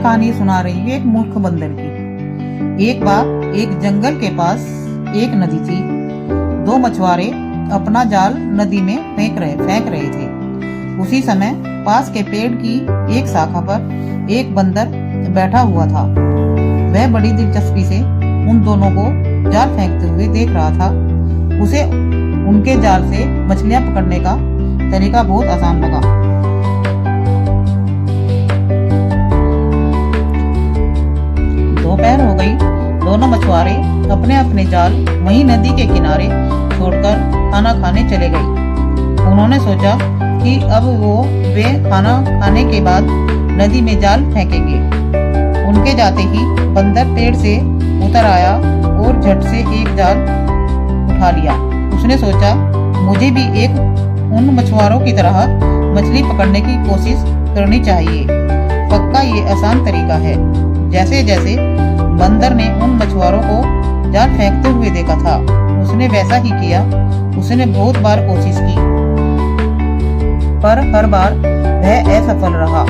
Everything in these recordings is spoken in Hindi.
कहानी सुना रही हूँ एक मूर्ख बंदर की। एक बार एक जंगल के पास एक नदी थी। दो मछुआरे अपना जाल नदी में फेंक रहे थे। उसी समय पास के पेड़ की एक शाखा पर एक बंदर बैठा हुआ था। वह बड़ी दिलचस्पी से उन दोनों को जाल फेंकते हुए देख रहा था। उसे उनके जाल से मछलियां पकड़ने का तरीका बहुत आसान लगा। दोपहर हो गई। दोनों मछुआरे अपने अपने जाल वहीं नदी के किनारे छोड़कर खाना खाने चले गए। उन्होंने सोचा कि अब वे खाना खाने के बाद नदी में जाल फेंकेंगे। उनके जाते ही बंदर पेड़ से उतर आया और झट से एक जाल उठा लिया। उसने सोचा मुझे भी एक उन मछुआरों की तरह मछली पकड़ने की कोशिश करनी चाहिए। पक्का ये आसान तरीका है। जैसे जैसे बंदर ने उन मछुआरों को जाल फेंकते हुए देखा था, उसने वैसा ही किया। उसने बहुत बार कोशिश की, पर हर बार वह असफल रहा।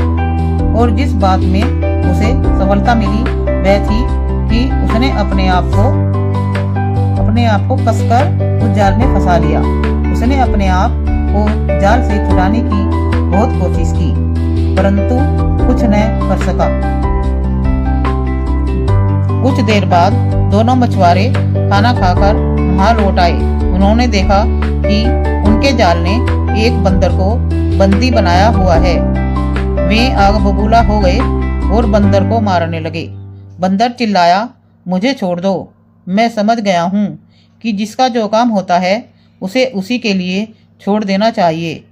और जिस बात में उसे सफलता मिली वह थी कि उसने अपने आप को कसकर उस जाल में फंसा लिया। उसने अपने आप को जाल से छुड़ाने की बहुत कोशिश की, परंतु कुछ न कर सका। कुछ देर बाद दोनों मछुआरे खाना खाकर वहां लौट आए। उन्होंने देखा कि उनके जाल ने एक बंदर को बंदी बनाया हुआ है। वे आग बबूला हो गए और बंदर को मारने लगे। बंदर चिल्लाया, मुझे छोड़ दो। मैं समझ गया हूँ कि जिसका जो काम होता है उसे उसी के लिए छोड़ देना चाहिए।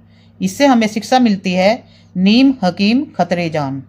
इससे हमें शिक्षा मिलती है, नीम हकीम खतरे जान।